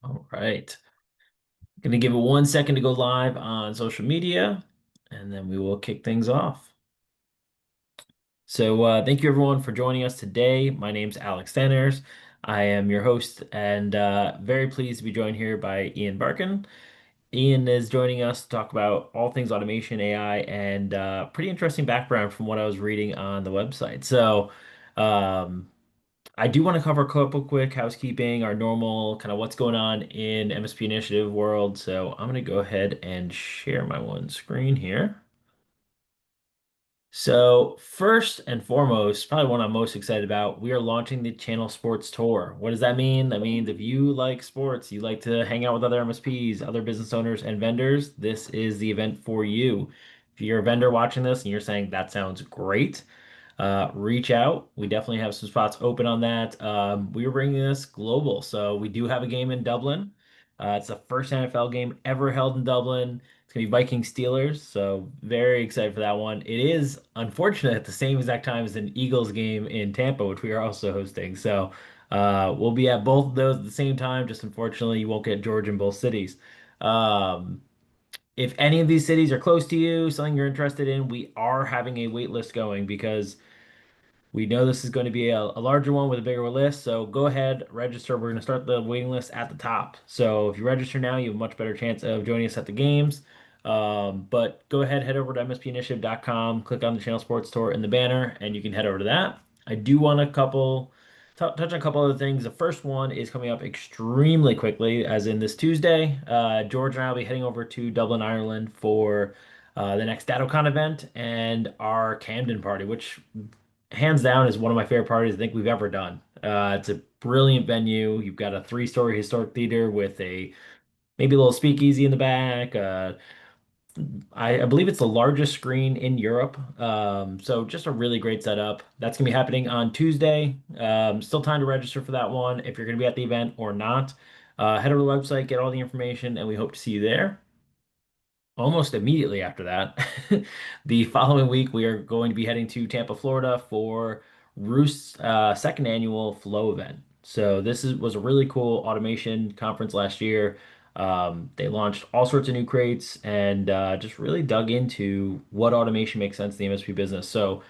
All right. Gonna give it 1 second to go live on social media, and then we will kick things off. So thank you everyone for joining us today. My name's Alex Stanners. I am your host and very pleased to be joined here by Ian Barkin. Ian is joining us to talk about all things automation, AI, and pretty interesting background from what I was reading on the website. So um, I do want to cover a couple quick housekeeping, our normal kind of what's going on in MSP Initiative world. So I'm going to go ahead and share my one screen here. So first and foremost, probably one I'm most excited about, we are launching the Channel Sports Tour. What does that mean? That means if you like sports, you like to hang out with other MSPs, other business owners and vendors, this is the event for you. If you're a vendor watching this and you're saying that sounds great, reach out. We definitely have some spots open on that. We are bringing this global. So we do have a game in Dublin. It's the first NFL game ever held in Dublin. It's going to be Vikings Steelers. So very excited for that one. It is unfortunate at the same exact time as an Eagles game in Tampa, which we are also hosting. So we'll be at both of those at the same time. Just unfortunately, you won't get George in both cities. Um, if any of these cities are close to you, something you're interested in, we are having a wait list going because we know this is going to be a larger one with a bigger list, so go ahead, register. We're going to start the waiting list at the top. So if you register now, you have a much better chance of joining us at the games. But go ahead, head over to mspinitiative.com, click on the Channel Sports Tour in the banner, and you can head over to that. I do want to touch on a couple other things. The first one is coming up extremely quickly, as in this Tuesday. George and I will be heading over to Dublin, Ireland for the next DattoCon event and our Camden party, which hands down is one of my favorite parties I think we've ever done. It's a brilliant venue. You've got a three-story historic theater with a maybe a little speakeasy in the back. I believe it's the largest screen in Europe. So just a really great setup. That's gonna be happening on Tuesday. Still time to register for that one if you're gonna be at the event or not. Head over to the website, get all the information, and we hope to see you there. Almost immediately after that, the following week, we are going to be heading to Tampa, Florida for Roost's second annual Flow event. So was a really cool automation conference last year. They launched all sorts of new crates and just really dug into what automation makes sense in the MSP business. So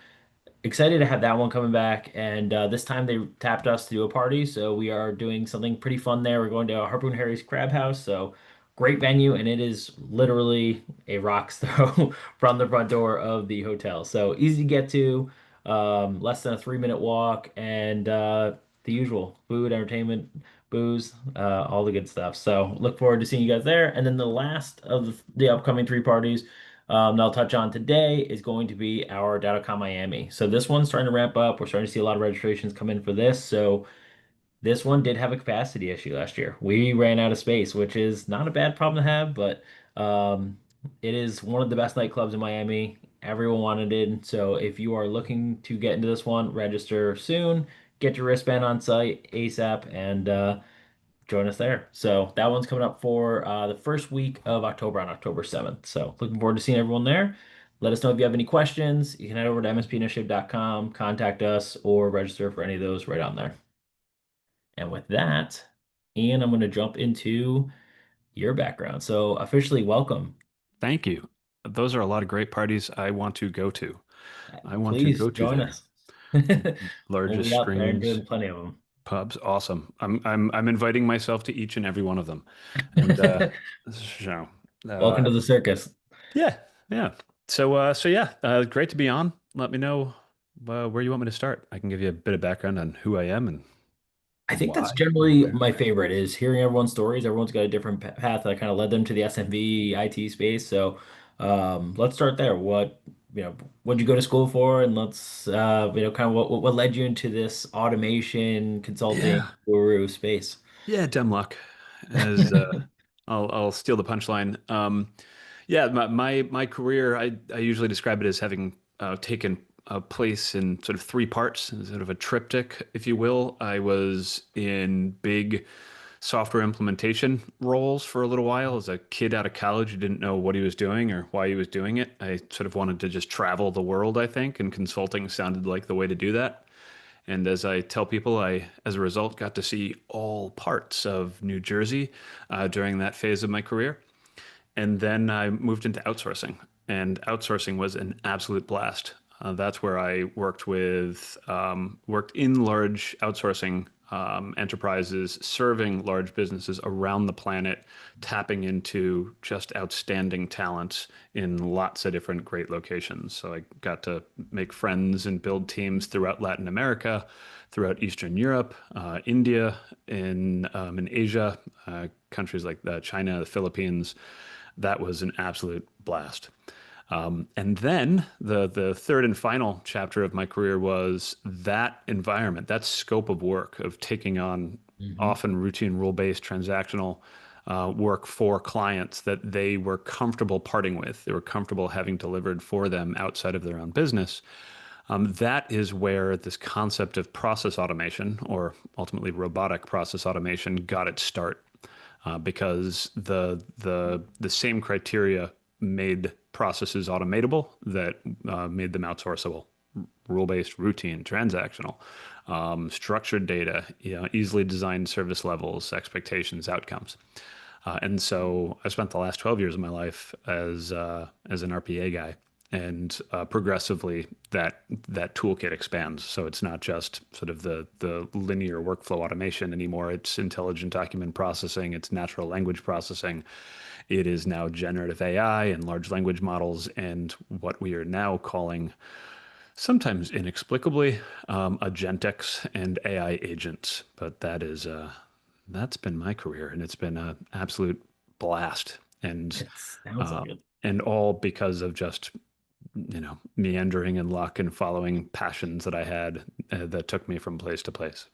excited to have that one coming back. And this time they tapped us to do a party. So we are doing something pretty fun there. We're going to Harpoon Harry's Crab House. So great venue. And it is literally a rock's throw from the front door of the hotel. So easy to get to, less than a 3-minute walk, and the usual food, entertainment, booze, all the good stuff. So look forward to seeing you guys there. And then the last of the upcoming three parties that I'll touch on today is going to be our DataCon Miami. So this one's starting to ramp up. We're starting to see a lot of registrations come in for this. So this one did have a capacity issue last year. We ran out of space, which is not a bad problem to have, but um, it is one of the best nightclubs in Miami. Everyone wanted it. So if you are looking to get into this one, register soon. Get your wristband on site ASAP, and join us there. So that one's coming up for the first week of October on October 7th. So looking forward to seeing everyone there. Let us know if you have any questions. You can head over to mspinitiative.com, contact us, or register for any of those right on there. And with that, Ian, I'm going to jump into your background. So officially welcome. Thank you. Those are a lot of great parties I want to go to. I want to Please go to join there. us. We'll Largest be out there screens, doing plenty of them. pubs, awesome. I'm inviting myself to each and every one of them. And so Welcome uh to the circus. yeah, yeah. So yeah, great to be on. Let me know where you want me to start. I can give you a bit of background on who I am and I think that's why and generally where. my favorite is hearing everyone's stories. Everyone's got a different path that kind of led them to the SMB IT space. So let's start there. What'd you go to school for? And let's kind of what led you into this automation consulting Yeah. guru space. Yeah, dumb luck. As I'll steal the punchline. Yeah, my career, I usually describe it as having taken a place in sort of three parts, sort of a triptych, if you will. I was in big software implementation roles for a little while as a kid out of college who didn't know what he was doing or why he was doing it. I sort of wanted to just travel the world, I think, and consulting sounded like the way to do that. And as I tell people, I, as a result, got to see all parts of New Jersey during that phase of my career. And then I moved into outsourcing, and outsourcing was an absolute blast. That's where I worked in large outsourcing enterprises, serving large businesses around the planet, tapping into just outstanding talent in lots of different great locations. So I got to make friends and build teams throughout Latin America, throughout Eastern Europe, India, in Asia, countries like China, the Philippines. That was an absolute blast. And then the third and final chapter of my career was that environment, that scope of work of taking on Hmm. often routine rule-based transactional work for clients that they were comfortable parting with. They were comfortable having delivered for them outside of their own business. That is where this concept of process automation, or ultimately robotic process automation, got its start because the same criteria made processes automatable that made them outsourceable. Rule-based, routine, transactional, structured data, easily designed service levels, expectations, outcomes. And so I spent the last 12 years of my life as an RPA guy, and progressively that toolkit expands. So it's not just sort of the linear workflow automation anymore. It's intelligent document processing, it's natural language processing. It is now generative AI and large language models, and what we are now calling, sometimes inexplicably, agentics and AI agents. But that's been my career, and it's been an absolute blast. It sounds Uh, like it. and all because of just, meandering and luck and following passions that I had that took me from place to place.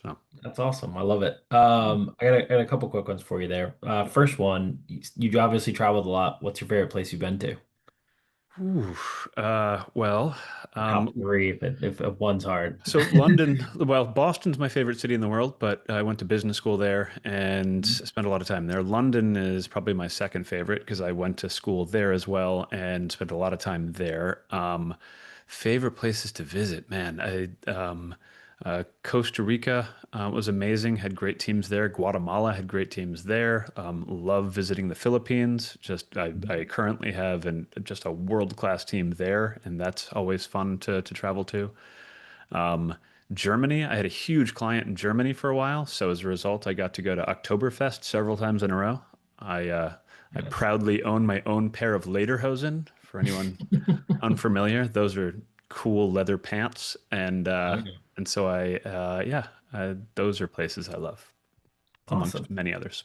So, That's awesome. I love it. I got a couple quick ones for you there. First one, you obviously traveled a lot. What's your favorite place you've been to? ooh, well, Top um, three, if one's hard. so London, well, Boston's my favorite city in the world, but I went to business school there and spent a lot of time there. London is probably my second favorite because I went to school there as well and spent a lot of time there. Favorite places to visit, man. Costa Rica was amazing, had great teams there. Guatemala had great teams there. Love visiting the Philippines. I currently have just a world-class team there, and that's always fun to travel to. Um, Germany, I had a huge client in Germany for a while, so as a result, I got to go to Oktoberfest several times in a row. I Nice. proudly own my own pair of lederhosen. For anyone unfamiliar, those are cool leather pants, and so yeah, those are places I love, amongst Awesome. many others.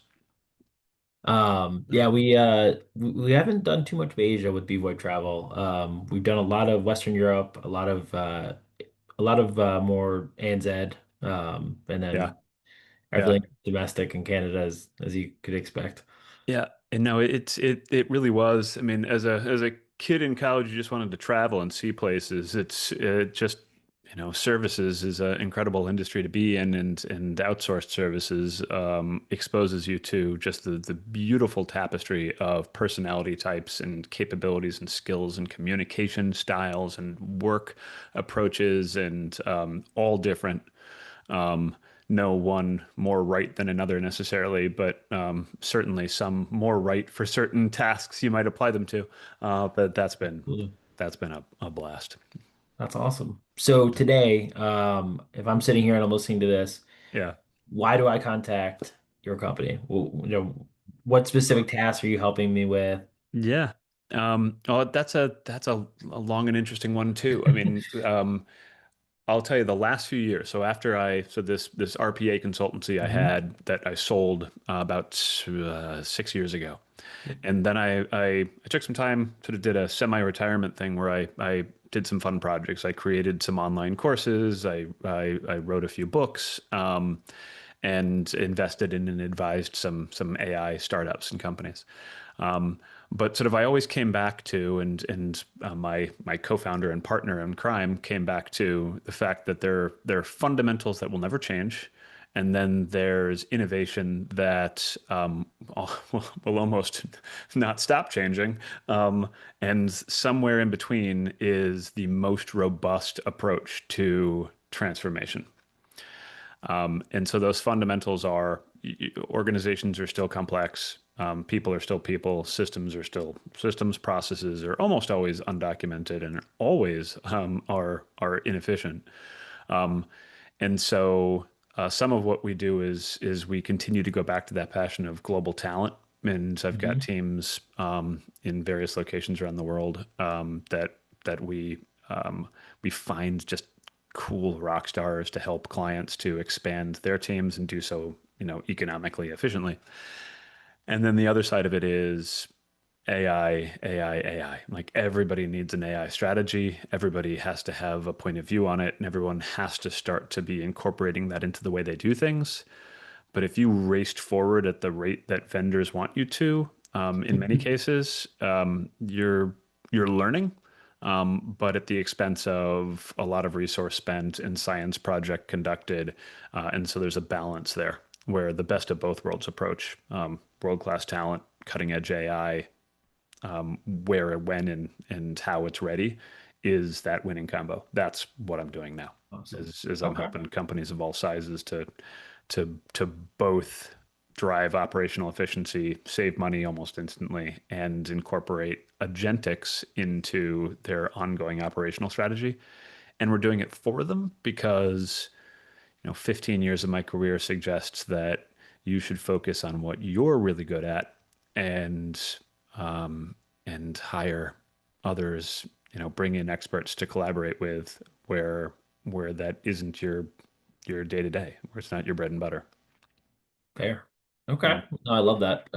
Yeah, we haven't done too much of Asia with BVoid travel. We've done a lot of Western Europe, a lot of more ANZ, and Yeah, then yeah. everything domestic in Canada as you could expect. Yeah, and no, it really was. I mean, as a kid in college, you just wanted to travel and see places. It just, services is an incredible industry to be in, and outsourced services exposes you to just the beautiful tapestry of personality types and capabilities and skills and communication styles and work approaches and all different. Um, no one more right than another necessarily, but certainly some more right for certain tasks you might apply them to. But Absolutely. that's been a blast. That's awesome. So today, if I'm sitting here and I'm listening to this, Yeah. why do I contact your company? Well, what specific tasks are you helping me with? Yeah. Oh, that's a long and interesting one too. I mean, I'll tell you the last few years. So this RPA consultancy I Mhm. had that I sold about 6 years ago. And then I took some time, sort of did a semi-retirement thing where I did some fun projects. I created some online courses. I wrote a few books, and invested in and advised some AI startups and companies. Um, but sort of I always came back to, and my co-founder and partner in crime came back to the fact that there are fundamentals that will never change. And then there's innovation that will almost not stop changing. And somewhere in between is the most robust approach to transformation. And so those fundamentals are organizations are still complex. People are still people. Systems are still systems. Processes are almost always undocumented and always are inefficient. Um, and so some of what we do is we continue to go back to that passion of global talent. And I've got Hmm. teams in various locations around the world that we find just cool rock stars to help clients to expand their teams and do so, economically efficiently. And then the other side of it is AI, AI, AI. Like everybody needs an AI strategy. Everybody has to have a point of view on it, and everyone has to start to be incorporating that into the way they do things. But if you raced forward at the rate that vendors want you to, in many cases, you're learning, but at the expense of a lot of resource spent and science project conducted, and so there's a balance there where the best of both worlds approach, world-class talent, cutting-edge AI, where, when, and how it's ready is that winning combo. That's what I'm doing now. Awesome. Is I'm Okay. helping companies of all sizes to both drive operational efficiency, save money almost instantly, and incorporate agentics into their ongoing operational strategy. And we're doing it for them because 15 years of my career suggests that you should focus on what you're really good at and um, and hire others, bring in experts to collaborate with where that isn't your day to day, where it's not your bread and butter. Fair. Okay. Yeah. No, I love that.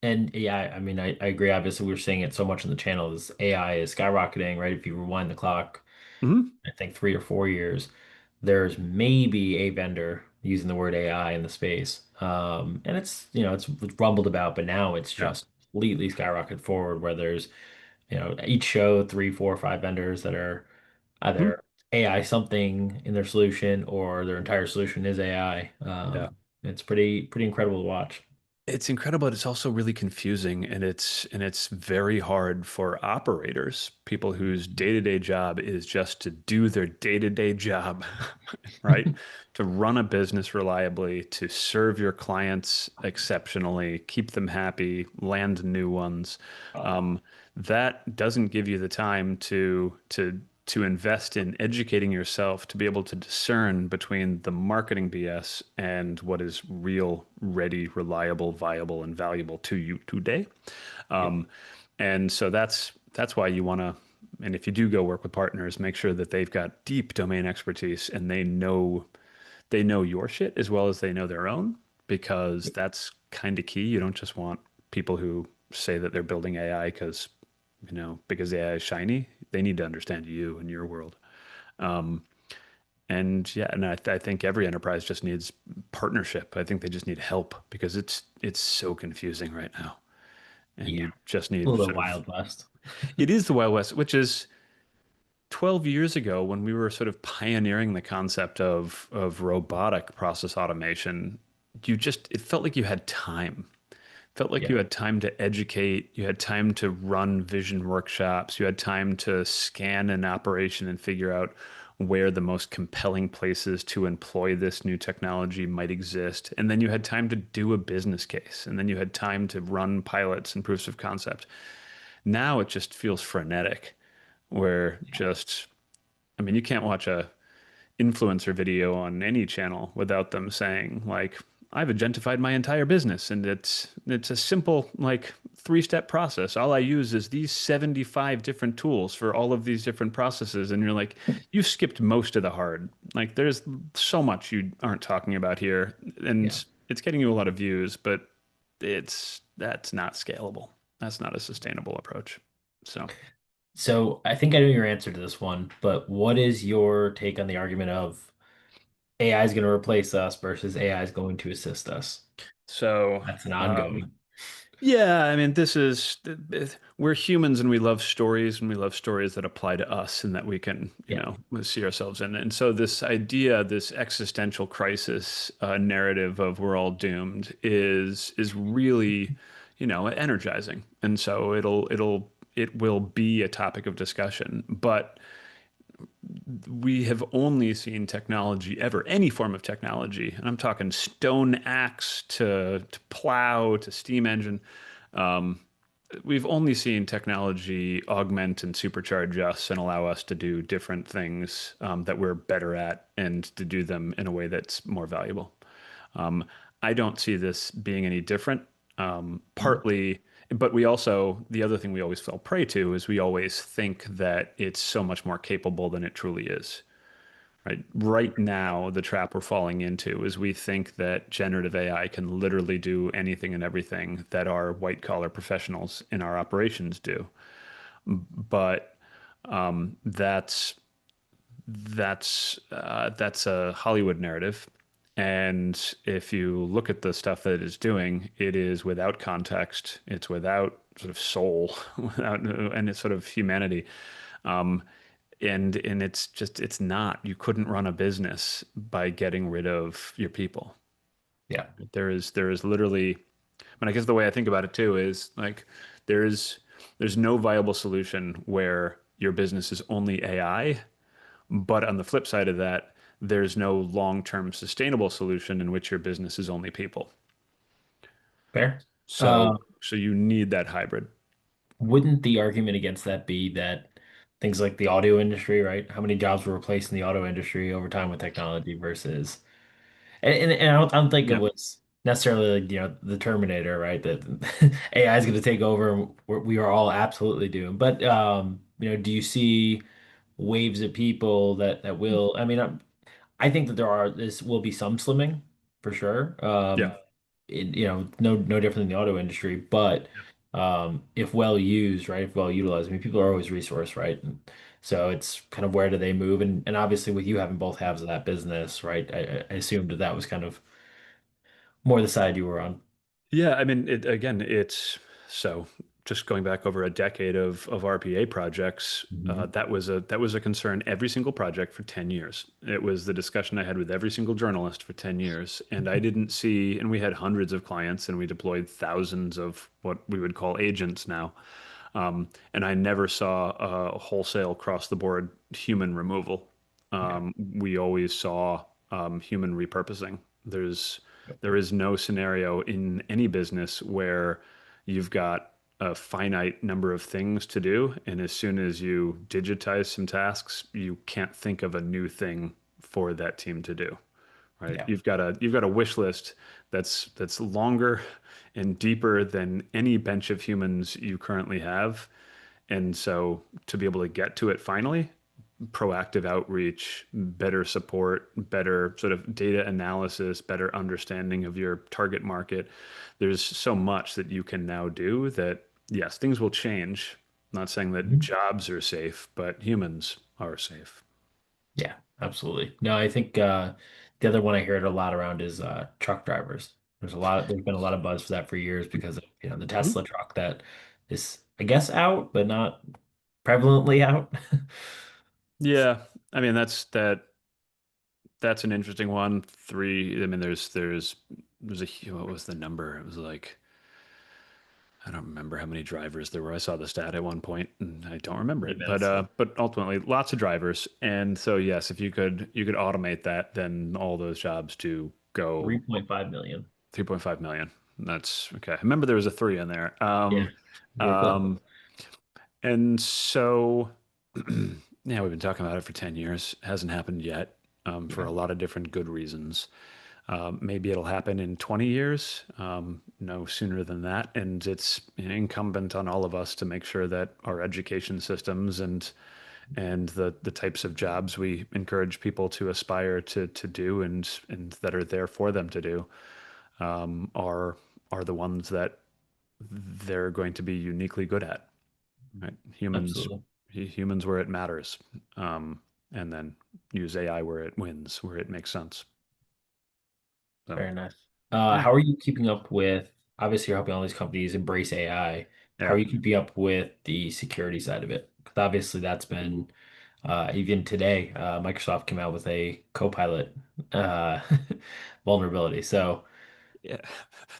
And yeah, I mean, I agree. Obviously, we're seeing it so much in the channel. This AI is skyrocketing, right? If you rewind the clock, Hmm. I think 3 or 4 years, there's maybe a vendor using the word AI in the space. And it's rumbled about, but now it's Yeah. just completely skyrocketed forward where there's, each show, 3, 4, 5 vendors that are Hmm. either AI something in their solution or their entire solution is AI. Yeah. It's pretty incredible to watch. It's incredible. It's also really confusing, and it's very hard for operators, people whose day-to-day job is just to do their day-to-day job, right? To run a business reliably, to serve your clients exceptionally, keep them happy, land new ones. Um, that doesn't give you the time to invest in educating yourself to be able to discern between the marketing BS and what is real, ready, reliable, viable, and valuable to you today. Yep. Um, and so that's why you want to, and if you do go work with partners, make sure that they've got deep domain expertise and they know your shit as well as they know their own, because that's kind of key. You don't just want people who say that they're building AI because AI is shiny. They need to understand you and your world. Um, and yeah, and I think every enterprise just needs partnership. I think they just need help because it's so confusing right now. And Yeah. you just A need little sort of, Wild West. it is the Wild West, which is 12 years ago when we were sort of pioneering the concept of robotic process automation. It felt like you had time. Felt like you Yeah. had time to educate, you had time to run vision workshops, you had time to scan an operation and figure out where the most compelling places to employ this new technology might exist. And then you had time to do a business case, and then you had time to run pilots and proofs of concept. Now it just feels frenetic, where just, I mean, you can't watch a influencer video on any channel without them saying like, I've agentified my entire business and it's a simple like three-step process. All I use is these 75 different tools for all of these different processes, and you're like, you skipped most of the hard. Like there's so much you aren't talking about here, Yeah. and it's getting you a lot of views, but that's not scalable. That's not a sustainable approach. So So I think I know your answer to this one, but what is your take on the argument of AI is going to replace us versus AI is going to assist us? so That's an um ongoing. Yeah, I mean, we're humans and we love stories and we love stories that apply to us and that we can, Yeah. see ourselves in. And so this idea, this existential crisis narrative of we're all doomed is really, energizing. And so it will be a topic of discussion. But we have only seen technology ever, any form of technology, and I'm talking stone axe to plow to steam engine. Um, we've only seen technology augment and supercharge us and allow us to do different things that we're better at and to do them in a way that's more valuable. Um, I don't see this being any different. Mhm. Partly, but we also, the other thing we always fall prey to is we always think that it's so much more capable than it truly is. Right? Right now, the trap we're falling into is we think that generative AI can literally do anything and everything that our white collar professionals in our operations do. But that's that's a Hollywood narrative. And if you look at the stuff that it is doing, it is without context, it's without sort of soul, without and it's sort of humanity. Um, and it's just it's not. You couldn't run a business by getting rid of your people. Yeah, There is literally, and I guess the way I think about it too is like there's there's no viable solution where your business is only AI, but on the flip side of that, there's no long-term sustainable solution in which your business is only people. fair. So so you need that hybrid. Wouldn't the argument against that be that things like the audio industry, right? How many jobs were replaced in the auto industry over time with technology versus, and I don't think it Yeah. was necessarily like, the Terminator, right? That AI is going to take over and we are all absolutely doomed. But, do you see waves of people that will, I mean, I think that this will be some slimming for sure. Yeah. No different than the auto industry, but if well used, right, if well utilized, I mean, people are always resource, right? And so it's kind of where do they move? And obviously, with you having both halves of that business, right, I assumed that that was kind of more the side you were on. Yeah, I mean, it's so just going back over a decade of RPA projects, Mhm. that was a concern every single project for 10 years. It was the discussion I had with every single journalist for 10 years, and I didn't see, and we had hundreds of clients, and we deployed thousands of what we would call agents now. And I never saw a wholesale across the board human removal. Yeah. We always saw human repurposing. There is no scenario in any business where you've got a finite number of things to do, and as soon as you digitize some tasks, you can't think of a new thing for that team to do. Right? Yeah. You've got a wish list that's longer and deeper than any bench of humans you currently have. And so to be able to get to it finally, proactive outreach, better support, better sort of data analysis, better understanding of your target market. There's so much that you can now do that, yes, things will change. I'm not saying that Mhm. jobs are safe, but humans are safe. Yeah, absolutely. No, I think the other one I hear it a lot around is truck drivers. There's been a lot of buzz for that for years because of, the Mhm. Tesla truck that is, I guess, out, but not prevalently out. Yeah, I mean that's an interesting one. Three. I mean, there's what was the number? It was like I don't remember how many drivers there were. I saw the stat at one point, and I don't remember Really it. bad stuff. But ultimately, lots of drivers. And so yes, if you could automate that, then all those jobs do go 3.5 million. 3.5 million. That's okay. I remember there was a three in there. Yeah, you were close. Um, and so yeah, we've been talking about it for 10 years. Hasn't happened yet, for Yeah. a lot of different good reasons. Maybe it'll happen in 20 years, no sooner than that. And it's incumbent on all of us to make sure that our education systems and the types of jobs we encourage people to aspire to do and that are there for them to do are the ones that they're going to be uniquely good at. Right? Absolutely. Humans where it matters, and then use AI where it wins, where it makes sense. So Very nice. yeah, How are you keeping up with, obviously, you're helping all these companies embrace AI. How yeah. are you keeping up with the security side of it? Because obviously that's been, even today, Microsoft came out with a Copilot uh, vulnerability. So, Yeah,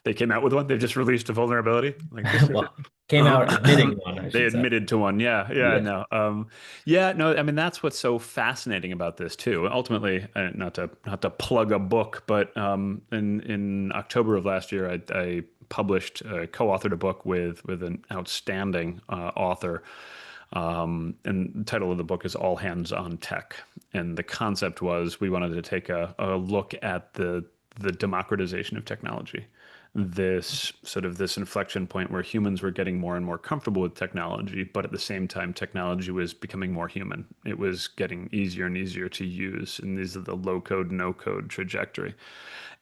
they came out with one. They've just released a vulnerability. Like this is it. Well, came out admitting one, I They should say. admitted to one. Yeah, yeah, Yeah. no. Yeah, no, I mean that's what's so fascinating about this too. Ultimately, not to plug a book, but in October of last year, I published co-authored a book with an outstanding author. And the title of the book is All Hands on Tech. And the concept was we wanted to take a look at the democratization of technology, this inflection point where humans were getting more and more comfortable with technology, but at the same time, technology was becoming more human. It was getting easier and easier to use, and these are the low code, no code trajectory.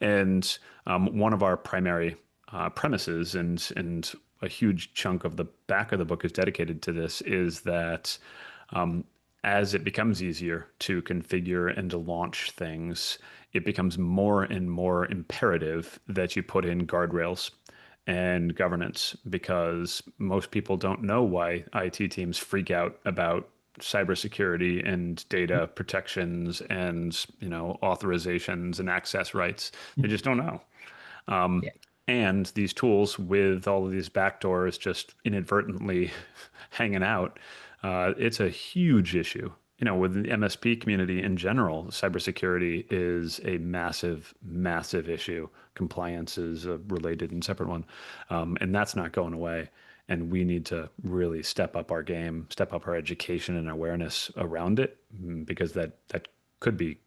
And one of our primary premises, and a huge chunk of the back of the book is dedicated to this, is that um, as it becomes easier to configure and to launch things, it becomes more and more imperative that you put in guardrails and governance because most people don't know why IT teams freak out about cybersecurity and data protections and authorizations and access rights. They just don't know. Um, Yeah. and these tools with all of these backdoors just inadvertently hanging out, it's a huge issue. With the MSP community in general, cybersecurity is a massive, massive issue. Compliance is a related and separate one. And that's not going away. And we need to really step up our game, step up our education and awareness around it, because that could be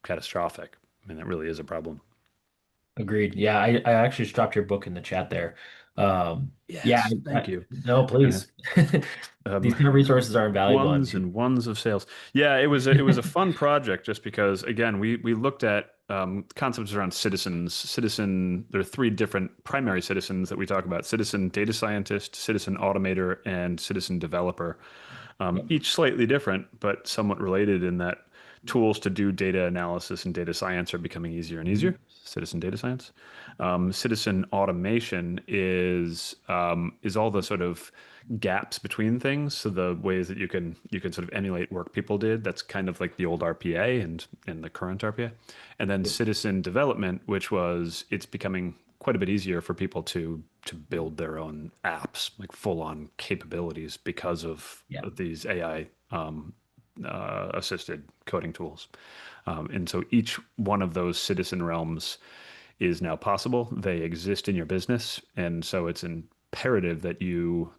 catastrophic. I mean, that really is a problem. Agreed. Yeah, I actually just dropped your book in the chat there. Yeah, Yes, thank you. no, Uh, please. These um, kind of resources are invaluable. I ones mean, and ones of sales. Yeah, it was a fun project just because again we looked at concepts around citizens. There are three different primary citizens that we talk about: citizen data scientist, citizen automator, and citizen developer. yep. Each slightly different, but somewhat related in that tools to do data analysis and data science are becoming easier and easier. Citizen data science. Citizen automation is all the sort of gaps between things. So the ways that you can sort of emulate work people did. That's kind of like the old RPA and the current RPA. And then Yep. citizen development, which was it's becoming quite a bit easier for people to build their own apps, like full on capabilities because of Yeah. these AI assisted coding tools. And so each one of those citizen realms is now possible. They exist in your business, and so it's imperative that you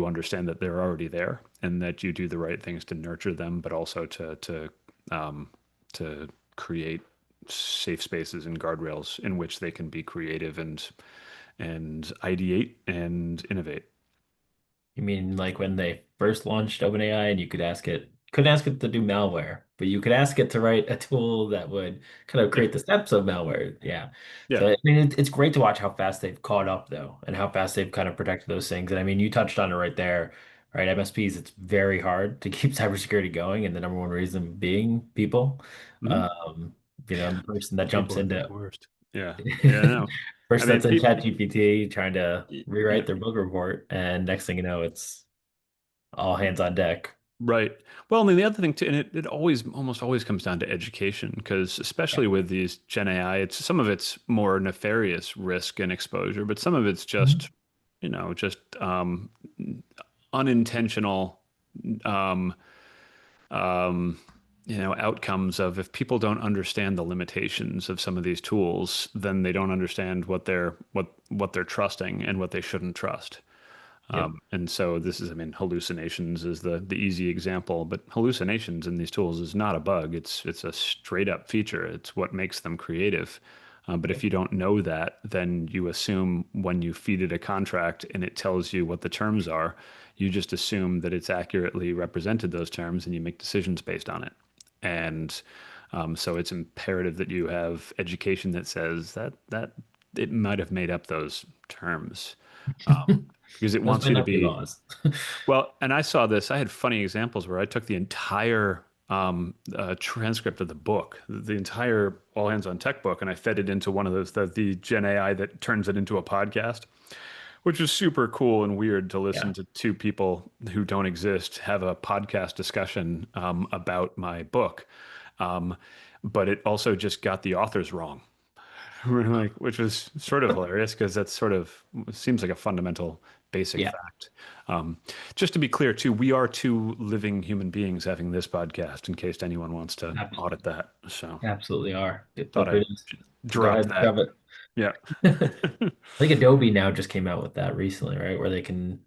understand that they're already there and that you do the right things to nurture them, but also um, to create safe spaces and guardrails in which they can be creative and ideate and innovate. You mean like when they first launched OpenAI and you could ask it, couldn't ask it to do malware, but you could ask it to write a tool that would kind of Yeah, create the steps of malware. Yeah. yeah, So I mean, it's great to watch how fast they've caught up though, and how fast they've kind of protected those things. And I mean, you touched on it right there, right? MSPs, it's very hard to keep cybersecurity going, and the number one reason being people. hmm Um, the person that jumps People are the into worst. Yeah, yeah, I know. I person mean, that's in people. ChatGPT trying to Yeah, rewrite their bug report, and next thing you know, it's all hands on deck. right. Well, and then the other thing too, and it always almost always comes down to education, because Yeah. especially with these Gen AI, it's some of it's more nefarious risk and exposure, but some of it's Mhm. just unintentional um, um, outcomes of if people don't understand the limitations of some of these tools, then they don't understand what they're trusting and what they shouldn't trust. Yep. And so this is, I mean, hallucinations is the easy example, but hallucinations in these tools is not a bug. It's a straight up feature. It's what makes them creative. But if Yep. you don't know that, then you assume when you feed it a contract and it tells you what the terms are, you just assume that it's accurately represented those terms and you make decisions based on it. And so it's imperative that you have education that says that it might have made up those terms, because it Those wants might you to not be be laws. well. And I saw this. I had funny examples where I took the entire transcript of the book, the entire All Hands on Tech book, and I fed it into one of those the Gen AI that turns it into a podcast, which is super cool and weird to listen Yeah. to two people who don't exist have a podcast discussion about my book. Um, but it also just got the authors wrong. We're like, which was sort of hilarious because that's sort of seems like a fundamental basic Yeah, fact. Um, just to be clear, too, we are two living human beings having this podcast in case anyone wants to abs- audit that. So absolutely are. Feel thought free I'd to go ahead drop and that. shove it. Yeah. I think Adobe now just came out with that recently, right? Where they can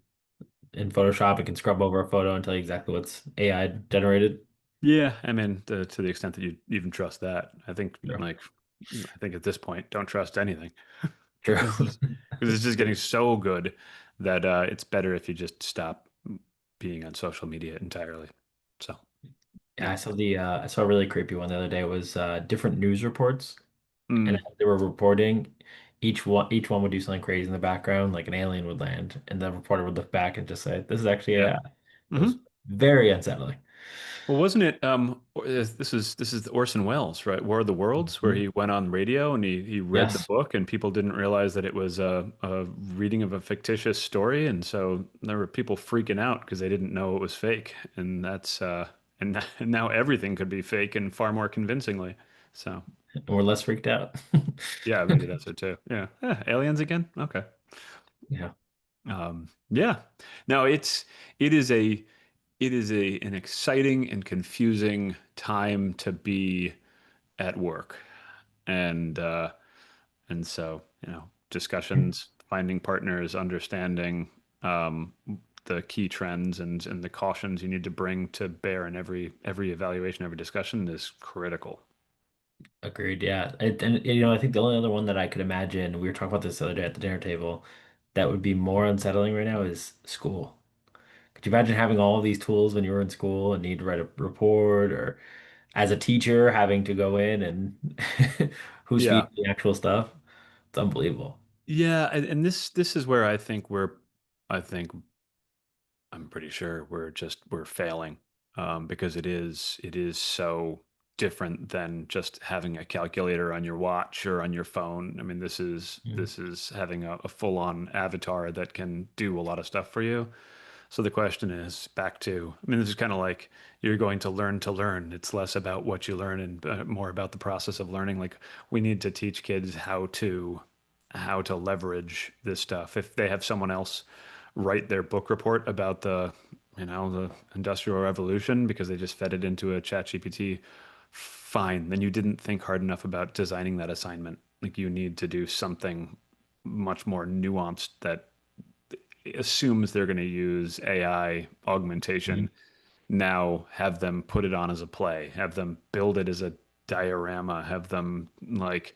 in Photoshop it can scrub over a photo and tell you exactly what's AI generated. Yeah, I mean, to the extent that you even trust that, I think True. I think at this point, don't trust anything True. because it's just getting so good that it's better if you just stop being on social media entirely. So, Yeah, yeah. I saw a really creepy one the other day. It was different news reports, and Mm, as they were reporting, each one would do something crazy in the background, like an alien would land, and the reporter would look back and just say, "This is actually yeah. AI." It was Hmm. very unsettling. Well, wasn't it? This is Orson Welles, right? War of the Worlds, where Mhm. he went on radio and he read the Yes, book, and people didn't realize that it was a reading of a fictitious story, and so there were people freaking out because they didn't know it was fake, and and now everything could be fake and far more convincingly. So and we're less freaked out. yeah, maybe that's it too. Yeah, aliens again. Okay. Yeah, Yeah. No, it is a it is an exciting and confusing time to be at work, and so discussions, finding partners, understanding um, the key trends and the cautions you need to bring to bear in every evaluation, every discussion is critical. agreed. Yeah, and I think the only other one that I could imagine, we were talking about this the other day at the dinner table, that would be more unsettling right now is school. Could you imagine having all of these tools when you were in school and need to write a report, or as a teacher having to go in and who's Yeah. feeding the actual stuff? It's unbelievable. Yeah, and this is where I think I'm pretty sure we're failing because it is so different than just having a calculator on your watch or on your phone. I mean, Mm. this is having a full-on avatar that can do a lot of stuff for you. So the question is back to, I mean, this is kind of like you're going to learn to learn. It's less about what you learn and more about the process of learning. Like we need to teach kids how to leverage this stuff. If they have someone else write their book report about the Industrial Revolution because they just fed it into a chat GPT, fine. Then you didn't think hard enough about designing that assignment. Like you need to do something much more nuanced that assumes they're going to use AI augmentation. Mhm. Now have them put it on as a play, have them build it as a diorama, have them like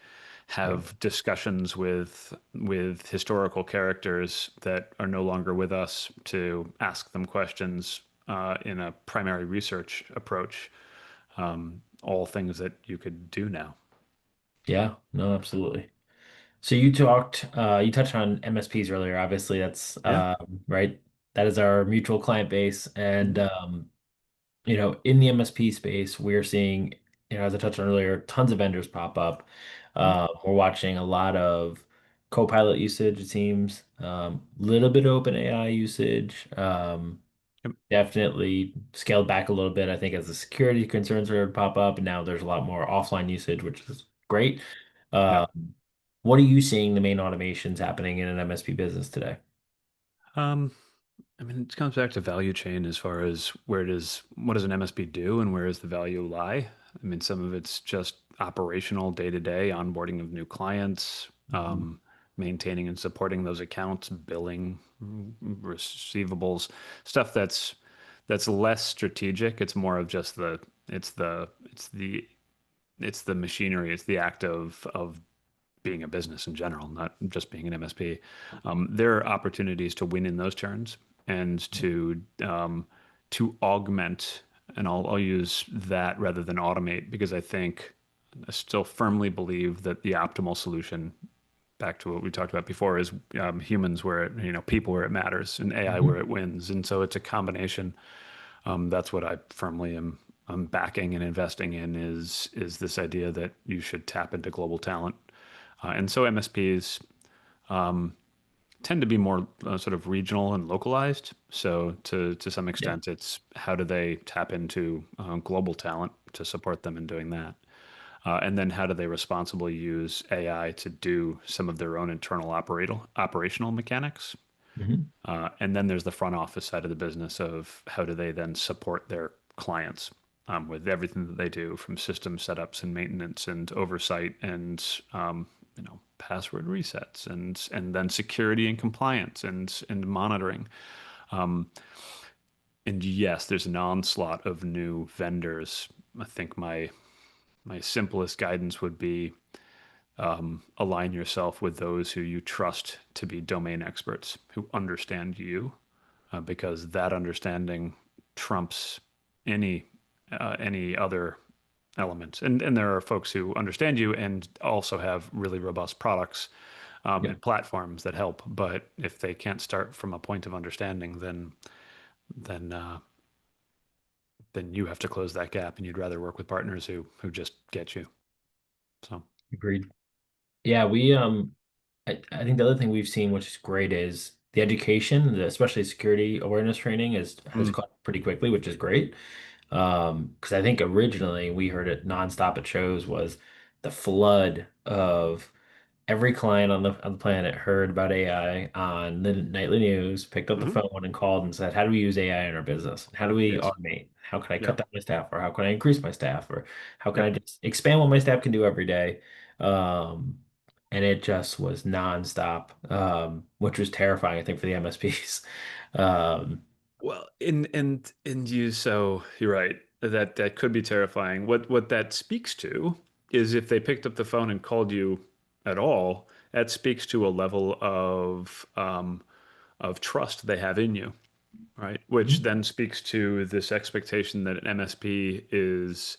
Yeah. have discussions with historical characters that are no longer with us to ask them questions in a primary research approach. All things that you could do now. Yeah, no, absolutely. So you touched on MSPs earlier. Obviously, that's Yeah. right. That is our mutual client base, and Mhm. in the MSP space, we're seeing, as I touched on earlier, tons of vendors pop up. We're watching a lot of Copilot usage, it seems, little bit of open AI usage, Yep. definitely scaled back a little bit, I think, as the security concerns are pop up, and now there's a lot more offline usage, which is great. Yeah. Um, what are you seeing the main automations happening in an MSP business today? Um, I mean, it comes back to value chain as far as what does an MSP do and where does the value lie? I mean, some of it's just operational day to day, onboarding of new clients, Mhm. maintaining and supporting those accounts, billing, receivables, stuff that's less strategic. It's more of just it's the, it's the, it's the machinery. It's the act of being a business in general, not just being an MSP. There are opportunities to win in those turns and to augment, and I'll use that rather than automate because I still firmly believe that the optimal solution, back to what we talked about before, is humans where people where it matters and AI where Mhm. it wins, and so it's a combination. That's what I firmly am backing and investing in is this idea that you should tap into global talent. And so MSPs tend to be more sort of regional and localized. So to some Yeah. extent, it's how do they tap into global talent to support them in doing that. And then how do they responsibly use AI to do some of their own internal operational mechanics? Mhm. And then there's the front office side of the business of how do they then support their clients with everything that they do from system setups and maintenance and oversight and password resets and then security and compliance and monitoring. And yes, there's an onslaught of new vendors. I think my simplest guidance would be align yourself with those who you trust to be domain experts who understand you, because that understanding trumps any any other element. And there are folks who understand you and also have really robust products Yeah, and platforms that help. But if they can't start from a point of understanding, then then you have to close that gap, and you'd rather work with partners who just get you. So, agreed. Yeah, I think the other thing we've seen, which is great, is the education, especially security awareness training, has mm, caught pretty quickly, which is great. Because I think originally we heard it nonstop at shows was the flood of every client on the planet heard about AI on the nightly news, picked up the mhm, phone and called and said, "How do we use AI in our business? How do we yes, automate? How can I cut yeah. down my staff, or how can I increase my staff, or how can I Yep. just expand what my staff can do every day?" Um, and it just was nonstop, which was terrifying, I think, for the MSPs. Um, Well, and you so you're right. That could be terrifying. What that speaks to is if they picked up the phone and called you at all, that speaks to a level of trust they have in you, right? Which then speaks to this expectation that an MSP is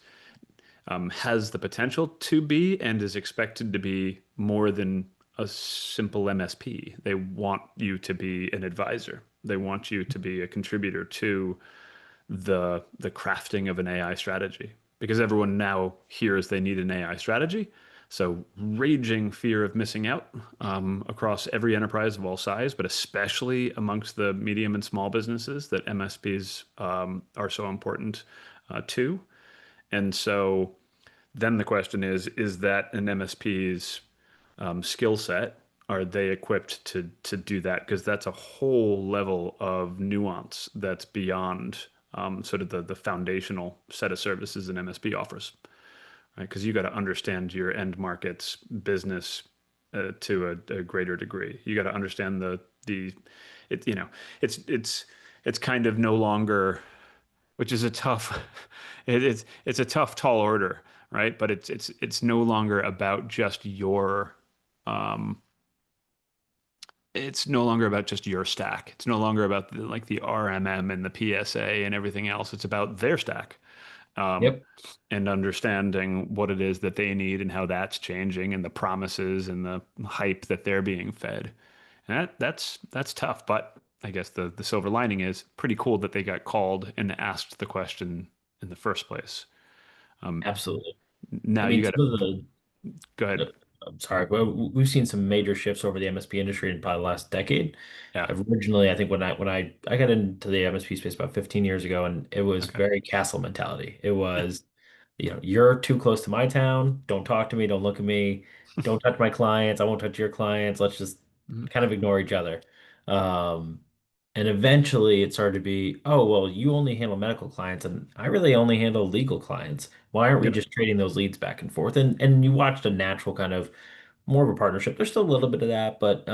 has the potential to be and is expected to be more than a simple MSP. They want you to be an advisor. They want you to be a contributor to the crafting of an AI strategy because everyone now hears they need an AI strategy. So raging fear of missing out across every enterprise of all size, but especially amongst the medium and small businesses that MSPs are so important to. And so then the question is that an MSP's skill set? Are they equipped to do that? Because that's a whole level of nuance that's beyond sort of the foundational set of services an MSP offers, right? Because you got to understand your end market's business to a greater degree. You got to understand the it it's kind of no longer, which is a tough it's a tough tall order, right? But it's no longer about just your um it's no longer about just your stack. It's no longer about like the RMM and the PSA and everything else. It's about their stack. Um, yep, and understanding what it is that they need and how that's changing and the promises and the hype that they're being fed. And that's tough, but I guess the silver lining is pretty cool that they got called and asked the question in the first place. Um, absolutely. I now you mean, got to some of the go Uh, ahead. I'm sorry, but we've seen some major shifts over the MSP industry in probably the last decade. Yeah. Originally, I think when I got into the MSP space about 15 years ago, and it was Okay. very castle mentality. It Yeah. was, you're too close to my town. Don't talk to me. Don't look at me. Don't touch my clients. I won't touch your clients. Let's just Mhm. kind of ignore each other. Um, and eventually it started to be, oh, well, you only handle medical clients and I really only handle legal clients. Why aren't we Yep. just trading those leads back and forth? And you watched a natural kind of more of a partnership. There's still a little bit of that, but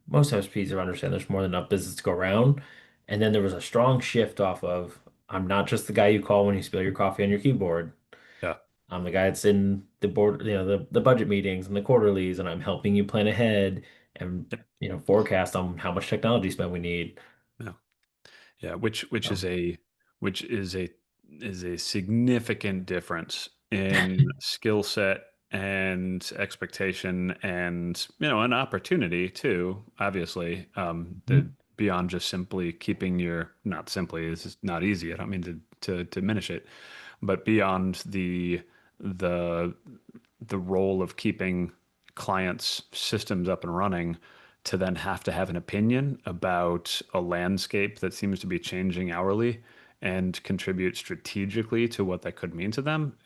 most MSPs understand there's more than enough business to go around. And then there was a strong shift off of I'm not just the guy you call when you spill your coffee on your keyboard. Yeah. I'm the guy that's in the board, the budget meetings and the quarterlies, and I'm helping you plan ahead and Yep. forecast on how much technology spend we need. Yeah. Yeah, which So, is a which is a significant difference in skill set and expectation and an opportunity too, obviously, the mhm. beyond just simply keeping your not simply this is not easy. I don't mean to diminish it, but beyond the the role of keeping clients' systems up and running to then have to have an opinion about a landscape that seems to be changing hourly and contribute strategically to what that could mean to them.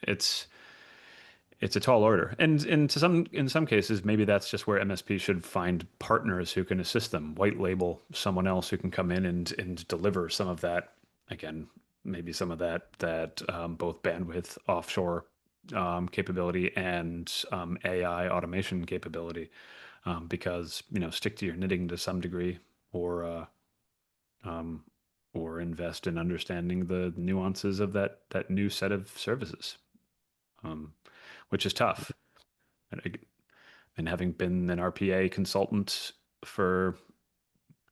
it's a tall order. And to some in some cases, maybe that's just where MSP should find partners who can assist them, white label someone else who can come in and deliver some of that. Again, maybe some of that both bandwidth, offshore capability, and AI automation capability. Because stick to your knitting to some degree, or um, or invest in understanding the nuances of that new set of services, um, which is tough. And having been an RPA consultant for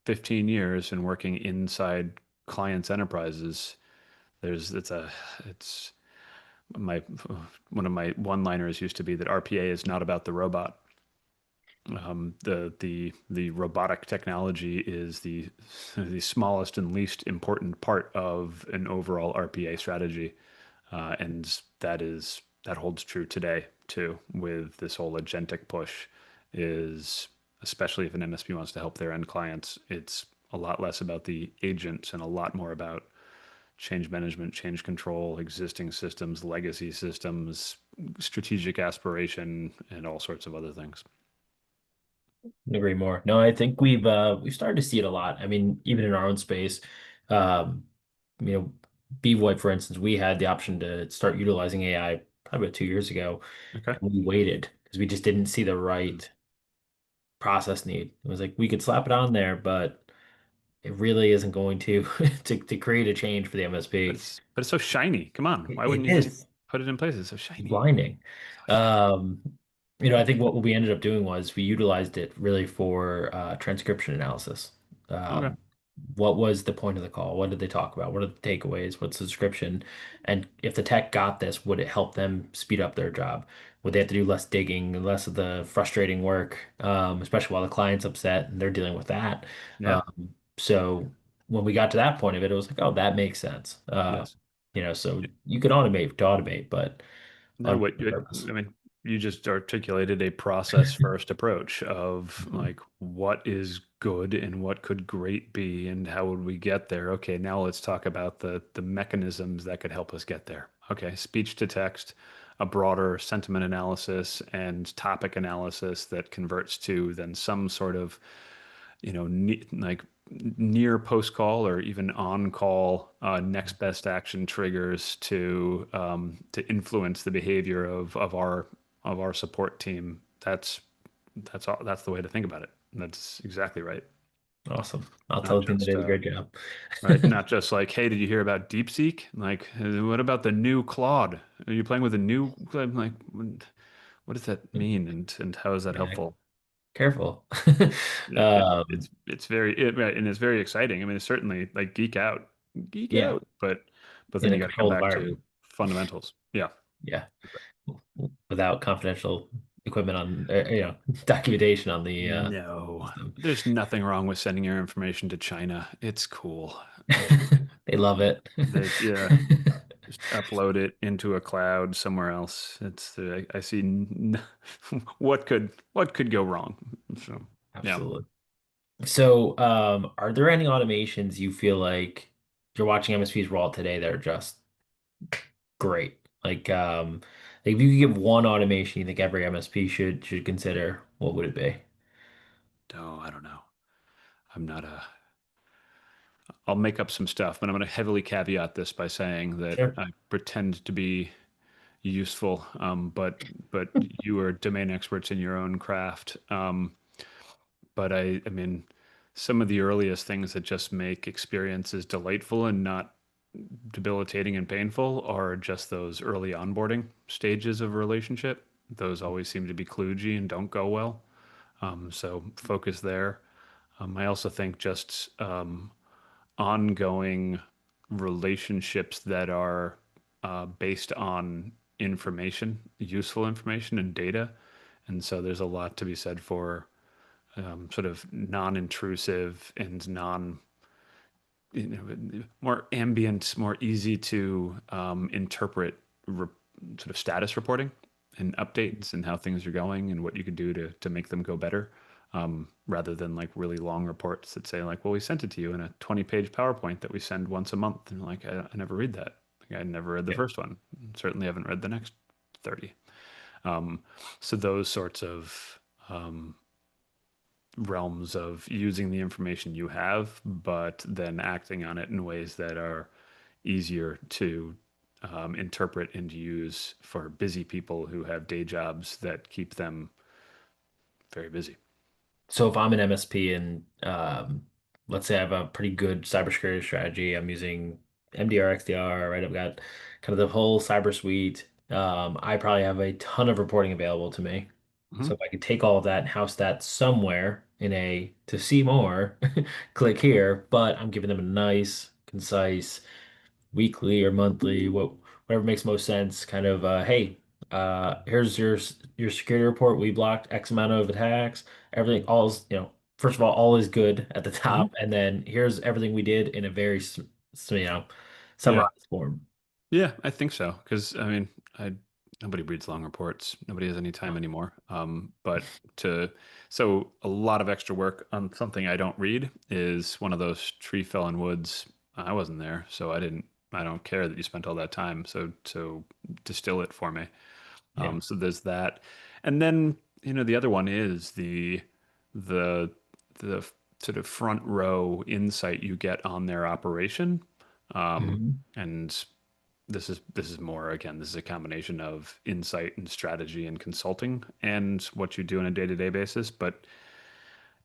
15 years and working inside clients' enterprises, there's it's my one of my one-liners used to be that RPA is not about the robot. The robotic technology is the smallest and least important part of an overall RPA strategy, and that holds true today too. With this whole agentic push, is especially if an MSP wants to help their end clients, it's a lot less about the agents and a lot more about change management, change control, existing systems, legacy systems, strategic aspiration, and all sorts of other things. Couldn't agree more. No, I think we've started to see it a lot. I mean, even in our own space, um, you know, BVoIP, for instance, we had the option to start utilizing AI probably about 2 years ago, Okay. and we waited because we just didn't see the Mm. right process need. It was like we could slap it on there, but it really isn't going to to create a change for the But MSP. it's so shiny. Come on. Why It wouldn't you just is. put it in place? It's so shiny. Blinding. So shiny. Um, I think what we ended up doing was we utilized it really for transcription analysis. Okay. Um, what was the point of the call? What did they talk about? What are the takeaways? What's the description? And if the tech got this, would it help them speed up their job? Would they have to do less digging and less of the frustrating work, especially while the client's upset and they're dealing with that? Yeah. So when we got to that point of it, it was like, oh, that makes sense. Yes. So you could automate to automate, but No, on I purpose. mean, you just articulated a process first approach of like what is good and what could great be and how would we get there? Okay, now let's talk about the mechanisms that could help us get there. Okay, speech to text, a broader sentiment analysis and topic analysis that converts to then some sort of like near post call or even on call next best action triggers to influence the behavior of our support team. That's the way to think about it. That's exactly right. Awesome. I'll tell Not the team they just did a great job. right, not just like, hey, did you hear about DeepSeek? Like, what about the new Claude? Are you playing with a new like what does that mean and how is that Yeah, helpful? careful. It's Um, right, and it's very exciting. I mean, it's certainly like geek yeah, out, but then in you a got to come controlled back to environment. fundamentals. Yeah. Yeah, without confidential equipment on, documentation on the No, system. there's nothing wrong with sending your information to China. It's cool. They love it. Yeah, just upload it into a cloud somewhere else. I see what could go wrong. So yeah. Absolutely. So, are there any automations you feel like you're watching MSPs roll out today that are just great? Like if you could give one automation you think every MSP should consider, what would it be? Oh, I don't know. I'm not a I'll make up some stuff, but I'm going to heavily caveat this by saying that Sure. I pretend to be useful, but you are domain experts in your own craft. But I mean, some of the earliest things that just make experiences delightful and not debilitating and painful are just those early onboarding stages of a relationship. Those always seem to be kludgy and don't go well. So focus there. I also think just ongoing relationships that are based on information, useful information and data. And so there's a lot to be said for sort of non-intrusive and more ambient, more easy to interpret sort of status reporting and updates and how things are going and what you could do to make them go better, rather than like really long reports that say like, well, we sent it to you in a 20-page PowerPoint that we send once a month. And I never read that. Like, I never read the Yeah. first one. Certainly haven't read the next 30. Um, so those sorts of realms of using the information you have, but then acting on it in ways that are easier to interpret and use for busy people who have day jobs that keep them very busy. So if I'm an MSP and let's say I have a pretty good cybersecurity strategy, I'm using MDR, XDR, right? I've got kind of the whole cyber suite. I probably have a ton of reporting available to me. So Mhm. if I could take all of that and house that somewhere in a to see more, click here, but I'm giving them a nice, concise weekly or monthly, whatever makes most sense. Kind of, hey, here's your security report. We blocked X amount of attacks. Everything, all's first of all is good at the Mhm. top, and then here's everything we did in a very Yeah. summarized form. Yeah, I think so. Because I mean, I nobody reads long reports. Nobody has any time No. anymore. But to so a lot of extra work on something I don't read is one of those tree fell in woods. I wasn't there, so I didn't. I don't care that you spent all that time. So distill it for me. Yeah. So there's that, and then the other one is the the sort of front row insight you get on their operation, Mhm. and this is more, again, this is a combination of insight and strategy and consulting and what you do on a day-to-day basis. But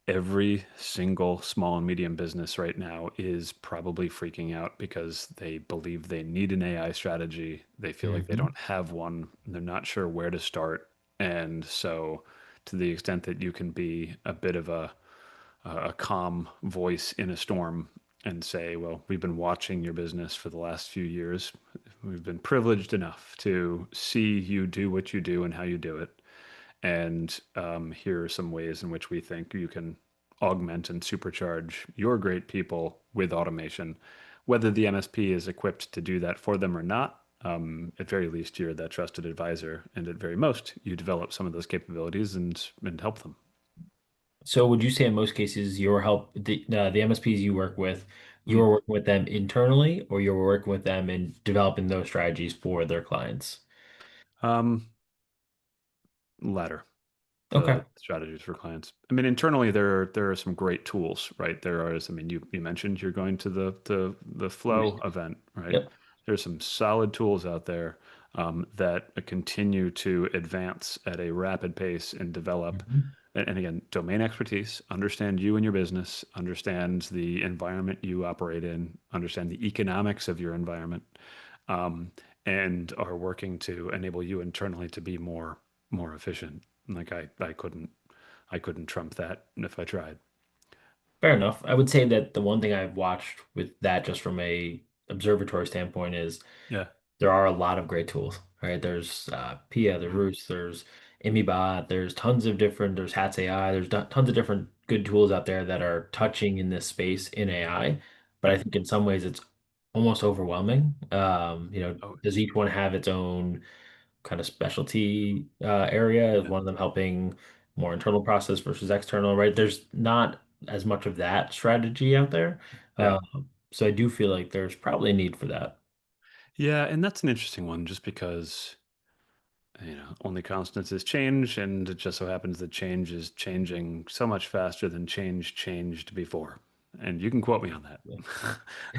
every single small and medium business right now is probably freaking out because they believe they need an AI strategy. They feel like they Mhm. don't have one. And they're not sure where to start. And so, to the extent that you can be a bit of a calm voice in a storm and say, well, we've been watching your business for the last few years. We've been privileged enough to see you do what you do and how you do it. And here are some ways in which we think you can augment and supercharge your great people with automation. Whether the MSP is equipped to do that for them or not, at very least, you're that trusted advisor. And at very most, you develop some of those capabilities and help them. So would you say in most cases your help the MSPs you work with, Mhm. you're working with them internally or you're working with them in developing those strategies for their clients? Um, Latter. Okay. The strategies for clients. I mean, internally there are some great tools, right? There are, I mean, you mentioned you're going to the Flow event, right? Yep. There's some solid tools out there that continue to advance at a rapid pace and develop. Mhm. And again, domain expertise, understand you and your business, understand the environment you operate in, understand the economics of your environment, um, and are working to enable you internally to be more efficient. Like I couldn't trump that if I tried. Fair enough. I would say that the one thing I've watched with that just from a observatory standpoint is Yeah. there are a lot of great tools, right? There's Pia, there's Mhm. Roost, there's ImiBot, there's tons of different, there's Hats AI, there's tons of different good tools out there that are touching in this space in AI. But I Yep. think in some ways it's almost overwhelming. Oh, Does each one have its own kind of specialty area? Is yeah. one of them helping more internal process versus external, right? There's not as much of that strategy out there. Yeah. So I do feel like there's probably a need for that. Yeah, and that's an interesting one just because only constants is change, and it just so happens that change is changing so much faster than change changed before. And you can quote me on Yeah.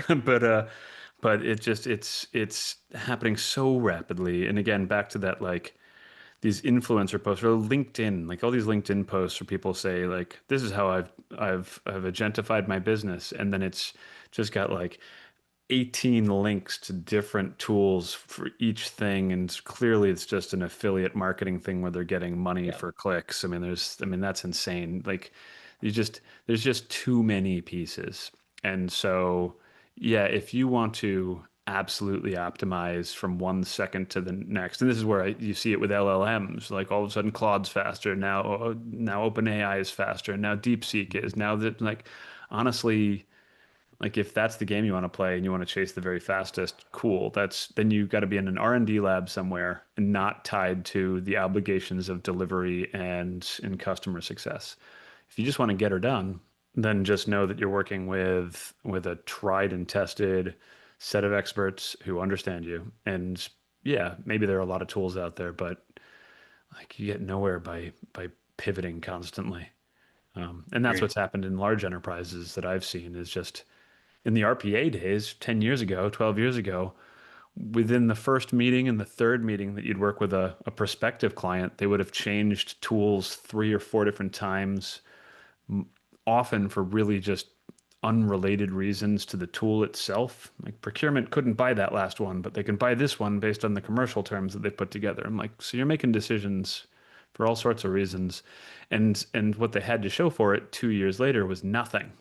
that. But it's happening so rapidly. And again, back to that, like these influencer posts or LinkedIn, like all these LinkedIn posts where people say like, this is how I've agentified my business. And then it's just got like 18 links to different tools for each thing, and clearly it's just an affiliate marketing thing where they're getting money Yeah. for clicks. I mean that's insane. Like there's just too many pieces. And so yeah, if you want to absolutely optimize from 1 second to the next, and this is where you see it with LLMs, like all of a sudden Claude's faster now OpenAI is faster, and now DeepSeek is now that, like, honestly, like if that's the game you want to play and you want to chase the very fastest, cool. That's then you got to be in an R&D lab somewhere and not tied to the obligations of delivery and customer success. If you just want to get her done, then just know that you're working with a tried and tested set of experts who understand you. And yeah, maybe there are a lot of tools out there, but like you get nowhere by pivoting constantly. And that's Agreed. what's happened in large enterprises that I've seen is just in the RPA days, 10 years ago, 12 years ago, within the first meeting and the third meeting that you'd work with a prospective client, they would have changed tools 3 or 4 different times, often for really just unrelated reasons to the tool itself. Like procurement couldn't buy that last one, but they can buy this one based on the commercial terms that they put together. I'm like, so you're making decisions for all sorts of reasons. And what they had to show for it 2 years later was nothing.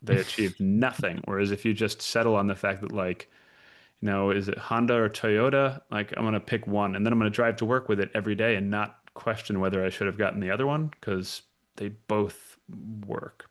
They achieved nothing. Whereas if you just settle on the fact that like, is it Honda or Toyota? Like I'm gonna pick one and then I'm gonna drive to work with it every day and not question whether I should have gotten the other one because they both work.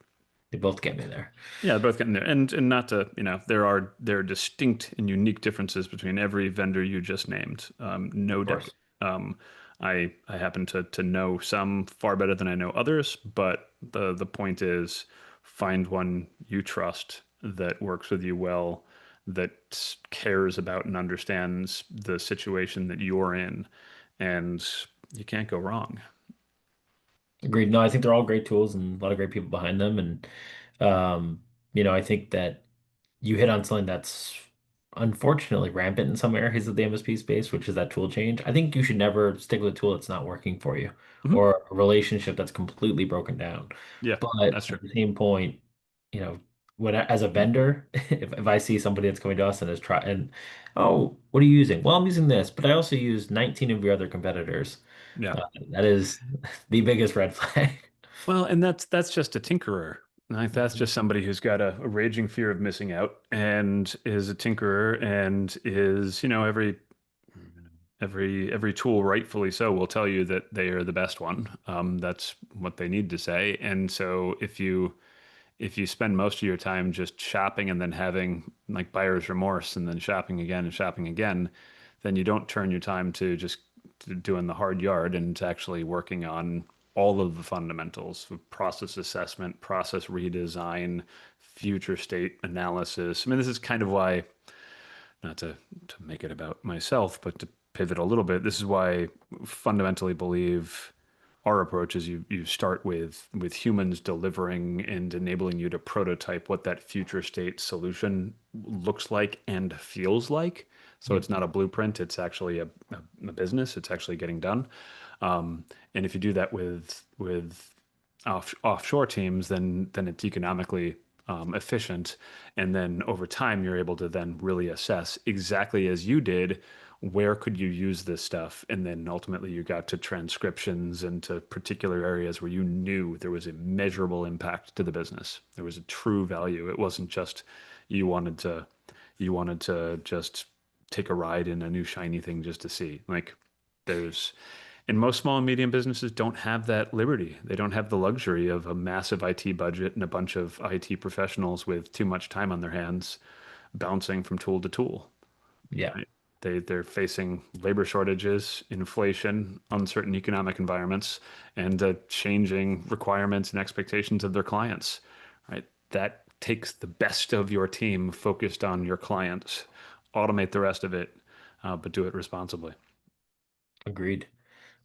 They both get me there. Yeah, they're both getting there. And not to, there are distinct and unique differences between every vendor you just named. No Of doubt. course. Um, I happen to know some far better than I know others, but the point is find one you trust that works with you well, that cares about and understands the situation that you're in, and you can't go wrong. Agreed. No, I think they're all great tools and a lot of great people behind them. And I think that you hit on something that's unfortunately rampant in some areas of the MSP space, which is that tool change. I think you should never stick with a tool that's not working for you Mhm. or a relationship that's completely broken down. Yeah, But that's true. at the same point, you know, as a vendor, if I see somebody that's coming to us and oh, what are you using? Well, I'm using this, but I also use 19 of your other competitors. Yeah. That is the biggest red flag. Well, and that's just a tinkerer. Like that's just somebody who's got a raging fear of missing out and is a tinkerer and is, every tool, rightfully so, will tell you that they are the best one. That's what they need to say. And so if you spend most of your time just shopping and then having like buyer's remorse and then shopping again and shopping again, then you don't turn your time to just to doing the hard yard and to actually working on all of the fundamentals of process assessment, process redesign, future state analysis. I mean, this is kind of why, not to make it about myself, but to pivot a little bit, this is why I fundamentally believe our approach is you start with humans delivering and enabling you to prototype what that future state solution looks like and feels like. So Yep. it's not a blueprint, it's actually a business, it's actually getting done. And if you do that with offshore teams, then it's economically efficient. And then over time, you're able to then really assess exactly as you did, where could you use this stuff? And then ultimately you got to transcriptions and to particular areas where you knew there was a measurable impact to the business. There was a true value. It wasn't just you wanted to you wanted to just take a ride in a new shiny thing just to see. Like there's and most small and medium businesses don't have that liberty. They don't have the luxury of a massive IT budget and a bunch of IT professionals with too much time on their hands bouncing from tool to tool, Yeah, right? They're facing labor shortages, inflation, uncertain economic environments, and the changing requirements and expectations of their clients, right? That takes the best of your team focused on your clients, automate the rest of it, but do it responsibly. agreed.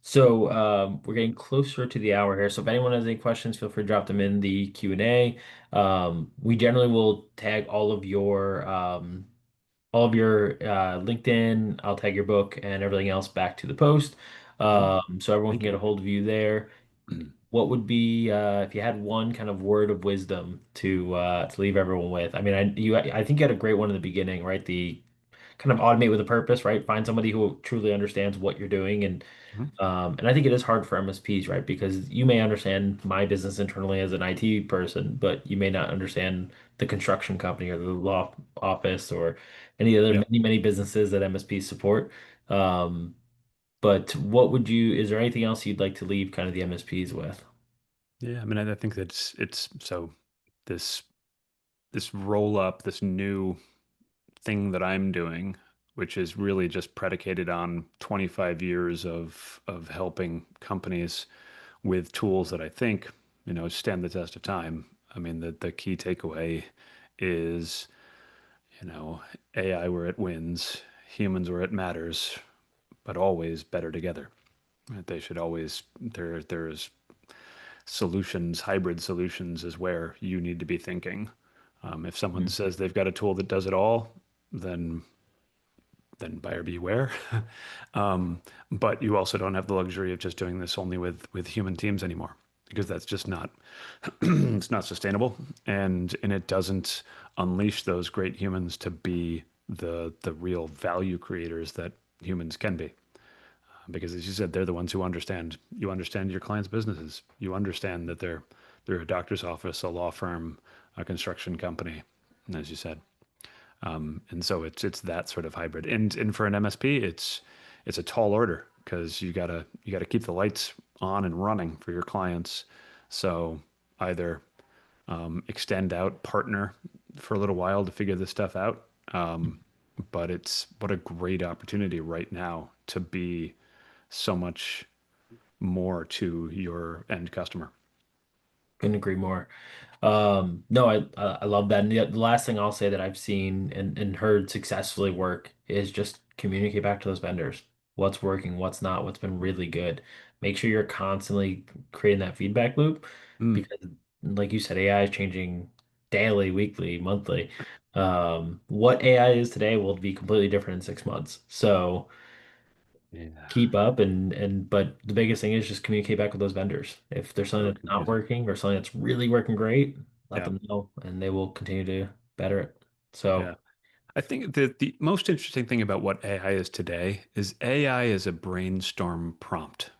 So we're getting closer to the hour here. So if anyone has any questions, feel free to drop them in the Q&A. We generally will tag all of your LinkedIn. I'll tag your book and everything else back to the post, Mhm. so everyone can Thank get you. a hold of you there. What would be if you had one kind of word of wisdom to leave everyone with? I mean, I think you had a great one in the beginning, right? The kind of automate with a purpose, right? Find somebody who truly understands what you're doing, Mhm. and I think it is hard for MSPs, right? Because you may understand my business internally as an IT person, but you may not understand the construction company or the law office or any other Yeah. many businesses that MSPs support. Um, but is there anything else you'd like to leave kind of the MSPs with? Yeah, I mean, I think that's it's so this this roll up, this new thing that I'm doing, which is really just predicated on 25 years of helping companies with tools that I think, stand the test of time. I mean, the key takeaway is, you know, AI where it wins, humans where it matters, but always better together. They should always there's solutions, hybrid solutions is where you need to be thinking. If someone Mhm. says they've got a tool that does it all, then buyer beware. Um, but you also don't have the luxury of just doing this only with human teams anymore because that's just not it's not sustainable and it doesn't unleash those great humans to be the real value creators that humans can be. Because as you said, they're the ones who understand. You understand your clients' businesses. You understand that they're a doctor's office, a law firm, a construction company, and as you said. And so it's that sort of hybrid. And for an MSP, it's a tall order because you gotta keep the lights on and running for your clients. So either extend out, partner for a little while to figure this stuff out. But it's what a great opportunity right now to be so much more to your end customer. Couldn't agree more. No, I love that. And the last thing I'll say that I've seen and heard successfully work is just communicate back to those vendors. What's working, what's not, what's been really good. Make sure you're constantly creating that feedback loop Mm. because, like you said, AI is changing daily, weekly, monthly. What AI is today will be completely different in 6 months. So Yeah. keep up and but the biggest thing is just communicate back with those vendors. If there's something So that's not agreed. working or something that's really working great, let Yeah. them know and they will continue to better it. Yeah. So I think the most interesting thing about what AI is today is AI is a brainstorm prompt.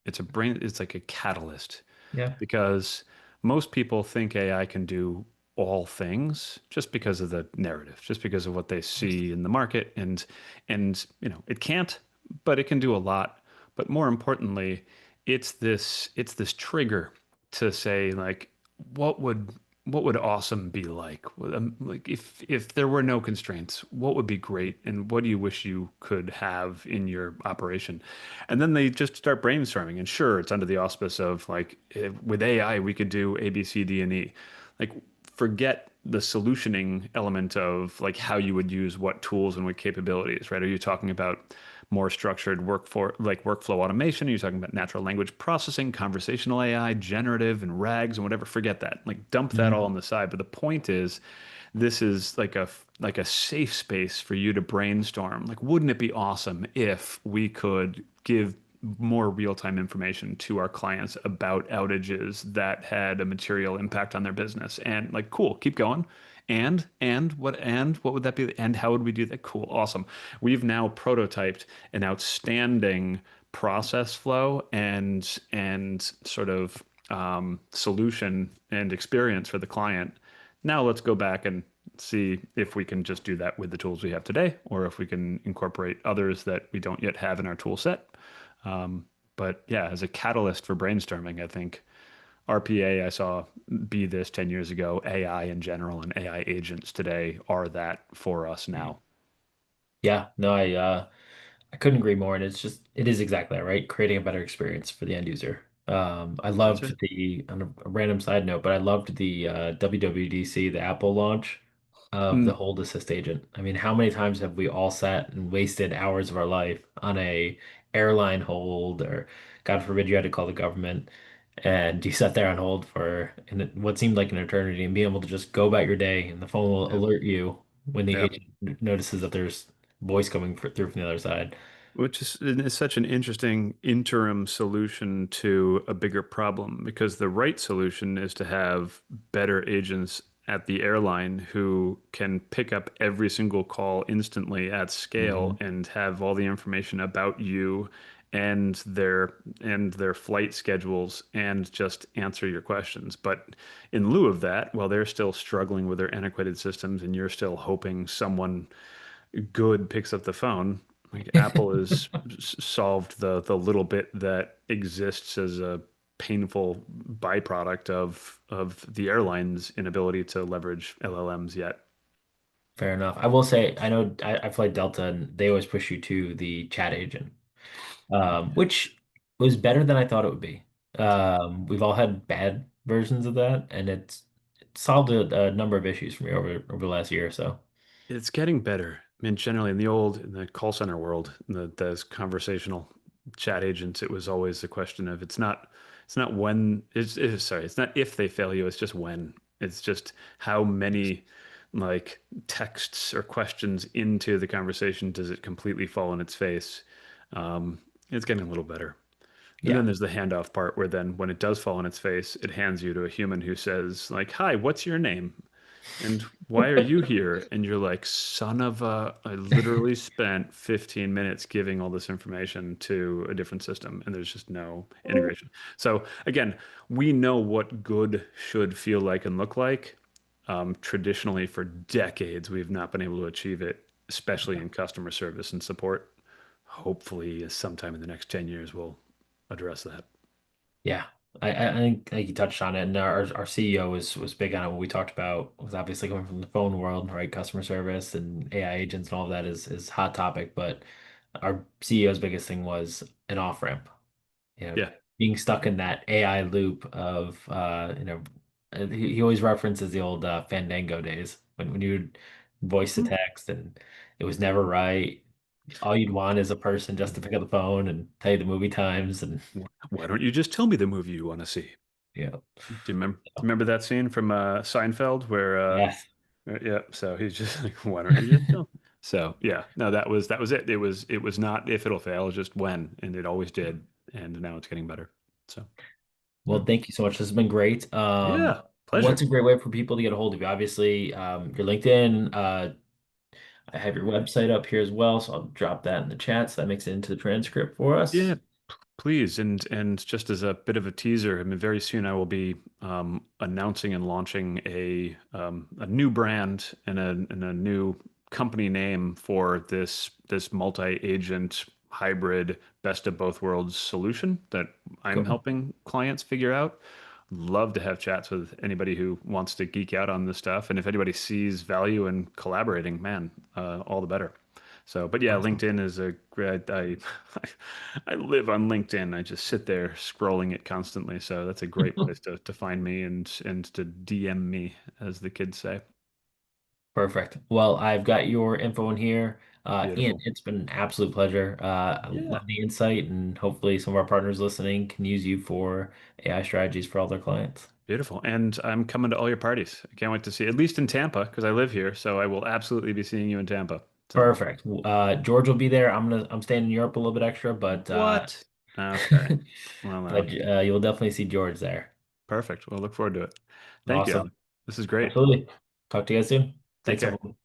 It's like a catalyst yeah. because most people think AI can do all things just because of the narrative, just because of what they see in the market and it can't, but it can do a lot. But more importantly, it's this trigger to say like what would what would awesome be like? Like if there were no constraints, what would be great and what do you wish you could have in your operation? And then they just start brainstorming. And sure, it's under the auspice of like with AI, we could do A, B, C, D, and E. Like forget the solutioning element of like how you would use what tools and what capabilities, right? Are you talking about more structured workflow automation? Are you talking about natural language processing, conversational AI, generative and RAGs and whatever? Forget that. Like dump that all Mhm. on the side. But the point is, this is like a safe space for you to brainstorm. Like, wouldn't it be awesome if we could give more real-time information to our clients about outages that had a material impact on their business? And like, cool, keep going. And what would that be? And how would we do that? Cool, awesome. We've now prototyped an outstanding process flow and sort of solution and experience for the client. Now let's go back and see if we can just do that with the tools we have today, or if we can incorporate others that we don't yet have in our tool set. Um, but yeah, as a catalyst for brainstorming, I think RPA I saw be this 10 years ago. AI in general and AI agents today are that for us now. Yeah, no, I couldn't agree more. And it is exactly that, right? Creating a better experience for the end user. I That's loved right. on a random side note, but I loved the WWDC, the Apple launch of the Mm, Hold Assist agent. I mean, how many times have we all sat and wasted hours of our life on a airline hold, or God forbid you had to call the government and you sat there on hold for what seemed like an eternity and being able to just go about your day and the phone will yeah. alert you when the Yeah. agent notices that there's voice coming through from the other side. Which is such an interesting interim solution to a bigger problem because the right solution is to have better agents at the airline who can pick up every single call instantly at scale Mhm. and have all the information about you and their flight schedules and just answer your questions. But in lieu of that, while they're still struggling with their antiquated systems and you're still hoping someone good picks up the phone. Like Apple has solved the little bit that exists as a painful byproduct of the airline's inability to leverage LLMs yet. Fair enough. I will say, I know I fly Delta and they always push you to the chat agent, which was better than I thought it would be. We've all had bad versions of that, and it solved a number of issues for me over the last year or so. It's getting better. I mean, generally in the call center world, that's conversational. chat agents, it was always a question of it's not when sorry, it's not if they fail you, it's just when. It's just how many like texts or questions into the conversation does it completely fall on its face. It's getting a little better. And then Yeah. there's the handoff part where then when it does fall on its face, it hands you to a human who says like, "Hi, what's your name? And why are you here?" And you're like, son of a, I literally spent 15 minutes giving all this information to a different system, and there's just no integration. So again, we know what good should feel like and look like. Traditionally, for decades, we've not been able to achieve it, especially in customer service and support. Hopefully, sometime in the next 10 years, we'll address that. Yeah, I think you touched on it, and our CEO was big on it when we talked about was obviously coming from the phone world, right? Customer service and AI agents and all of that is hot topic, but our CEO's biggest thing was an off ramp. You know, Yeah. being stuck in that AI loop of he always references the old Fandango days when you would voice the text and it was never right. All you'd want is a person just to pick up the phone and tell you the movie times and Why don't you just tell me the movie you want to see? yeah. Do you remember that scene from Seinfeld where Yes. yeah, so he's just like, why don't you just tell? So yeah, no, that was it. It was not if it'll fail, it's just when, and it always did, and now it's getting better. So yeah, Well, thank you so much. This has been great. yeah, What's pleasure. a great way for people to get a hold of you? Obviously, your LinkedIn. I have your website up here as well, so I'll drop that in the chat so that makes it into the transcript for Yeah, us. please, and just as a bit of a teaser, I mean, very soon I will be announcing and launching a new brand and a new company name for this multi-agent hybrid best of both worlds solution that I'm Cool. helping clients figure out. Love to have chats with anybody who wants to geek out on this stuff, and if anybody sees value in collaborating, man, all the better. So, but yeah, Awesome. LinkedIn is a great. I live on LinkedIn. I just sit there scrolling it constantly. So that's a great place to find me and to DM me, as the kids say. Perfect. Well, I've got your info in here. Ian, Beautiful. it's been an absolute pleasure. I Yeah, love the insight, and hopefully, some of our partners listening can use you for AI strategies for all their clients. beautiful. And I'm coming to all your parties. I can't wait to see, at least in Tampa, because I live here. So I will absolutely be seeing you in Tampa. So Perfect. George will be there. I'm staying in Europe a little bit extra, but what? Okay. Well, you'll definitely see George there. perfect. We'll look forward to it. Thank you, Awesome. Alan. This is great. Absolutely. Talk to you guys soon. Take Thanks, care. everyone.